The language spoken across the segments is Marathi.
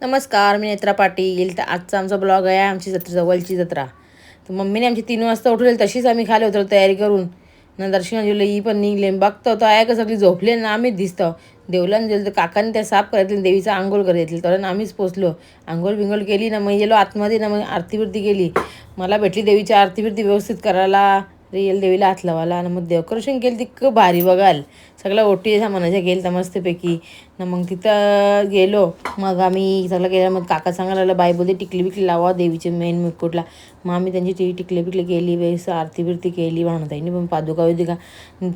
नमस्कार, मी नेत्रा पाटील. तर आजचा आमचा ब्लॉग आहे आमची जत्रा, जवळची जत्रा. तर मम्मीने आमची 3 वाजता उठवली, तशीच आम्ही खाली होतो तयारी करून. ना दर्शन गेलो, ही पण निघले. बघतो तर आहे का सगळी झोपले ना, आम्हीच दिसतो. देवलान गेलो तर काकाने त्या साफ करायतील, देवीचा आंघोळ करायतील, तर आम्हीच पोचलो. आंघोळ बिंघोळ केली ना, मग गेलो आतमध्ये ना, मग आरती बिरती केली. मला भेटली देवीची आरती बिरती व्यवस्थित करायला. रिअल देवीला हात लावायला. आणि मग डेकोरेशन केली तितकं भारी बघाल. सगळ्या ओटी अशा मनाच्या गेल तर मस्तपैकी ना. मग तिथं गेलो. मग आम्ही सगळं केलं. मग काका सांगायला लागला, बाई बोलते टिकली बिकली लावा देवीचे मेन मुकुटला. मग आम्ही त्यांची टिकली बिकली केली, वेळेस आरती बिरती केली. भावनाताईंनी पण पादुका बिदुका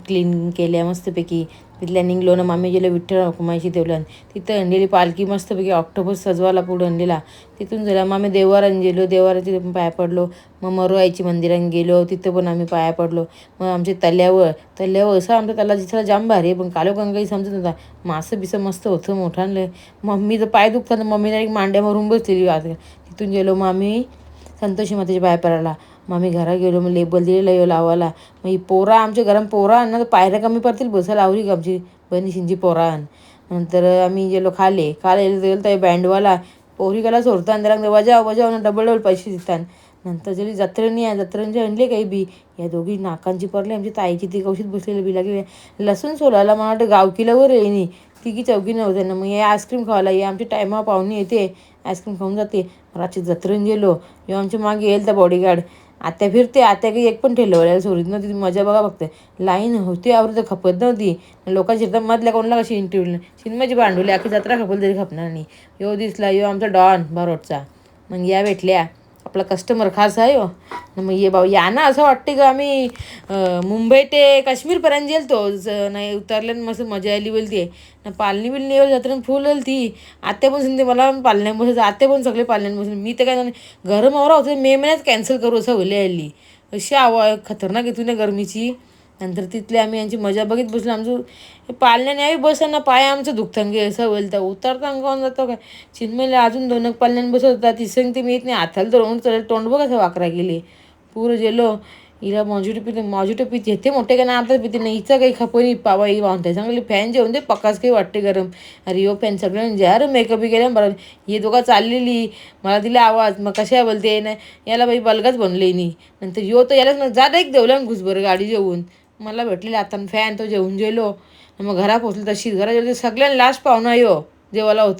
क्लीन केल्या मस्तपैकी. तिथल्या निघलो ना, आम्ही गेलो विठ्ठल रखुमाईची देवळात. तिथं आणलेली पालखी मस्तपैकी ऑक्टोबस सजवायला पुढं आणलेला. तिथून झाला मग आम्ही देवारात गेलो, देवाराची पण पाया पडलो. मग मरुआईची मंदिरात गेलो, तिथं पण आम्ही पाया पडलो. मग आमच्या तल्यावर असं आमचा त्याला दिसायला जाम भारी, पण कालोखान काही समजत नव्हता. मासं बिसं मस्त होतं मोठं. मम्मीचं पाय दुखताना मम्मीने एक मांड्या मारून बसलेली आता. तिथून गेलो मग आम्ही संतोषी मातेच्या पाया पडायला. मग आम्ही घरात गेलो, मग लेबल दिलेलं येऊ लावायला. मग ही पोरा आमच्या घरात पोरा आण ना, तर पायऱ्या कमी पडतील बसायला आवरी का आमची बहिणीशींची पोरा आण. नंतर आम्ही गेलो खाले गेलो तर बँडवाला पोरी गेला सोडता आणि त्याला वजा डबल पैसे देतात. नंतर जरी जत्रेनी आहे जत्रेंचे आणले काही बी. या दोघी नाकांची पडली आमची ताईची, ती कौशीत बसलेली बी लागली लसूण सोलायला. मला वाटतं गावकीला वर येईनी तिघी चौघी नव्हते ना. मग हे आईस्क्रीम खायला ये आमची टायमा पाहुणे येते, आईस्क्रीम खाऊन जाते. रात्री जत्रेन गेलो. किंवा आमच्या मागे येईल तर बॉडीगार्ड आत्या फिरते. आत्या काही एक पण ठेवलं सोडीत नव्हती. ती मजा बघा बघते. लाईन होती आवडत तर खपत नव्हती. लोकांची तर मधल्या कोणला कशी इंटरव्ह्यू सिनेमाची भांडवली आखी जत्रा खपल तरी खपणार नाही. यो दिसला यो आमचा डॉन बारोटचा. मग या भेटल्या, आपला कस्टमर खास आहे हो. मग ये बाबा या ना, असं वाटते का आम्ही मुंबई ते काश्मीरपर्यंत गेल तो नाही उतरल्यानं मस्त मजा आली बोलते ना. पालणी बिलणी जत्रेन फुल आली ती. आत्या पण सांगते मला पालण्यात बसायचं, आत्या पण सगळे पालण्यात बसून. मी तर काय गरम आवरा होतं मे महिन्यात कॅन्सल करू असं होले आली. अशी खतरनाक येतो ना गरमीची. नंतर तिथले आम्ही यांची मजा बघित बसलो. आमचं पालण्याने यावी बसांना पाय आमचं दुखतं गे असं होईल तर उतरता कोण जातो काय. चिन्मयला अजून 2 पालण्याने बसत होता. ती सांगते मी येत नाही, हाताला तर चढेल तोंड बघ असं वाकरा गेले. पुरं गेलो. हिला मॉजिटो पिते येते मोठे का ना, आता पिते नाही. हिचं काही खपनी पावा ही वाहते चांगली फॅन जेवून दे पक्काच काही वाटते गरम. अरे यो फॅन सगळ्यांनी ज्या मेकअप केल्या बरं. ही दोघा चाललेली मला दिला आवाज, मग कशा बोलते ना याला बाई बलगाच बनले नाही. नंतर यो तर यालाच मग जात एक देवला घुस बरं गाडी जेवून. मला भेटलेला आता फॅन तो जेवून गेलो. मग घरा पोचलो. तशी घरा जेवली सगळ्यांना लास्ट पाहुणा यो जेवायला होता.